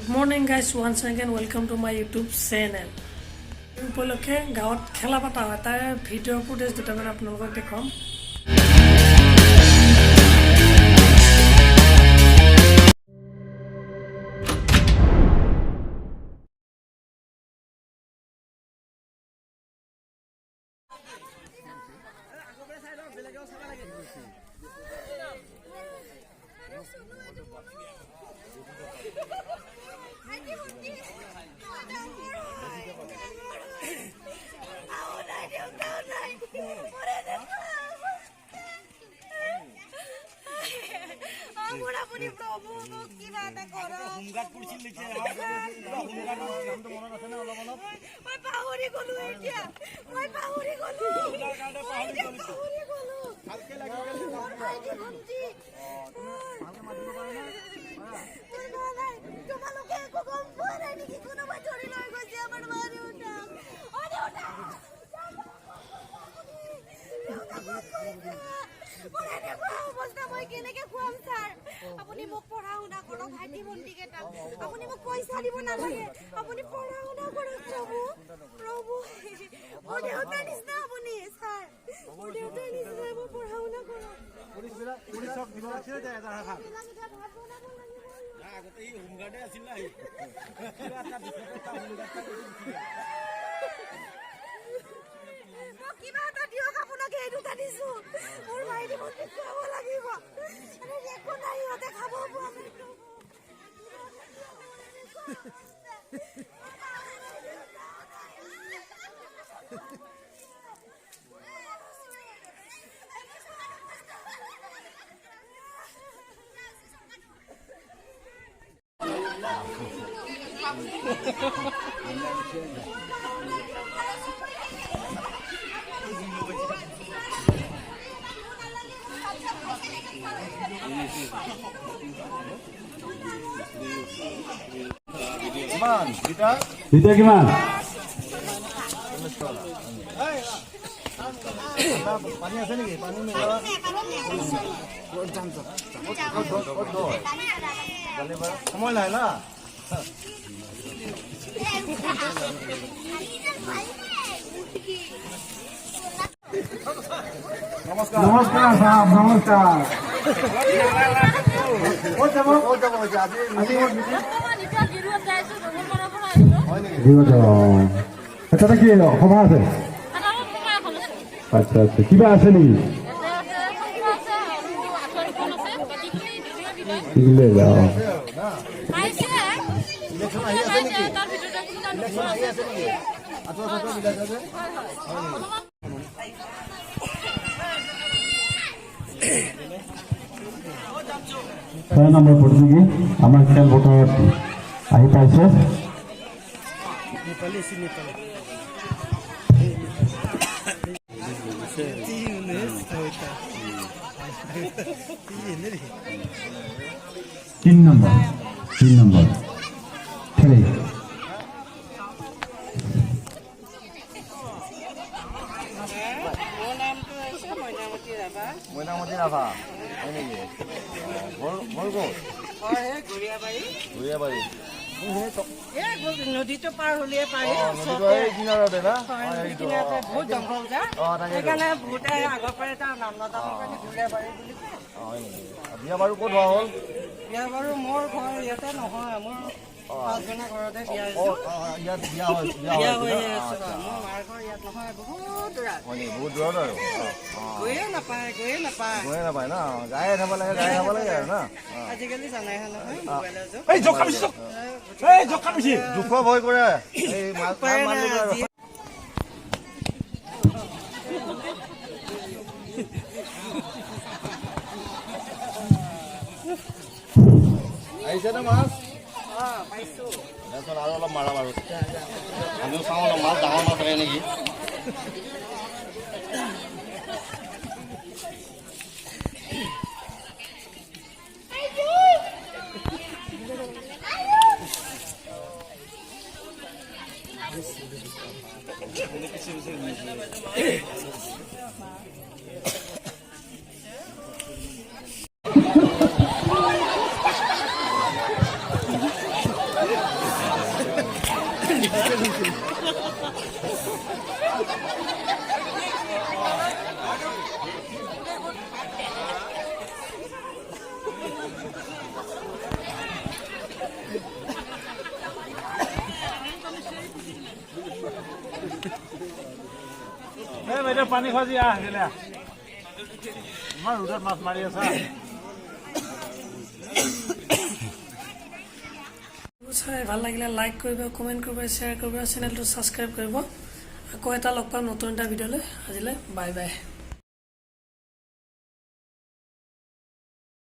Good morning guys, once again welcome to my YouTube channel. উপলক্ষে গাঁৱত খেলা পাতা হয় তাৰ ভিডিঅ' ফুটেজ দুটামান আপোনালোকক দেখাম। আপুনি মোক পঢ়া শুনা কৰক ভাইটি ভণ্টি কেইটা আপুনি মোক পইচা দিব নালাগে আপুনি পঢ়া শুনা কৰক প্ৰভু প্ৰভু মোৰ দেউতাৰ নিচিনা আপুনি ছাৰ মোৰ দেউতাৰ নিচিনা মই পঢ়া শুনা কৰক পুলিচক দিব লাগিছিল যে এটা হাত আগতে এই হোমগাৰ্ডে আছিল না কিবা এটা বিশেষতা কিবা এটা দিয়ক আপোনাক এই দুটা দিছো মোৰ ভাইটি ভণ্টি খুৱাব লাগিব একো নাই সিহঁতে খাব পোৱা কিমান এতিয়া কিমান পানী আছে নেকি পানী সময় নাই না নমস্কাৰ নমস্কাৰ সাহেব নমস্কাৰ ক'ত যাব আজি তাতে কি সভা আছে আচ্ছা আচ্ছা কিবা আছে নেকি দিলে যাওঁ ইলেকশ্যন আহি আছে নেকি ইলেকশ্যন আহি আছে নেকি আঁঠুৱা চাঠুৱা মিলাই আছে 6 নম্বৰ প্ৰতিযোগী আমাৰ খেলপথাৰত আহি পাইছে তিন নম্বৰ খেলে মইনামতি ৰাভা হয় নেকি ঘৰ ক'ত ঘূৰিয়াবাৰী নদীটো পাৰ হলিয়ে পাৰি কিনাৰতে না বহুত জংঘল যে সেইকাৰণে বহুতে আগৰ পৰা এটা নাম নাজানো কাৰণে ঘূৰিয়াবাৰী বুলি হয় নেকি বিয়া বাৰু ক'ত হোৱা হ'ল বিয়া বাৰু মোৰ ঘৰ ইয়াতে নহয় মোৰ পাঁচজনা ঘৰতে বিয়া ইয়াত বিয়া বিয়া হৈ আছো মোৰ মাৰ ঘৰ ইয়াত নহয় বহুত দূৰত হয় নেকি বহুত দূৰত আৰু গৈয়ে নাপায় গৈয়ে নাপায় না গায়ে খাব লাগে আৰু না আজিকালি জানাইহে নহয় মোবাইলৰ যুগ দুখ ভয় কৰে এই আহিছে নে মাছ পাইছো তাৰপিছত আৰু অলপ মাৰা বাৰু আমিও চাওঁ অলপ মাছ ডাঙৰ মাছ থাকে নেকি বাইদেউ পানী খোৱাজি আহিলে ইমান ৰ'দত মাছ মাৰি আছা চাই ভাল লাগিলে লাইক কৰিব কমেণ্ট কৰিব শ্বেয়াৰ কৰিব চেনেলটো ছাবস্ক্ৰাইব কৰিব আকৌ এটা লগ পাম নতুন এটা ভিডিঅ'লৈ আজিলৈ বাই বাই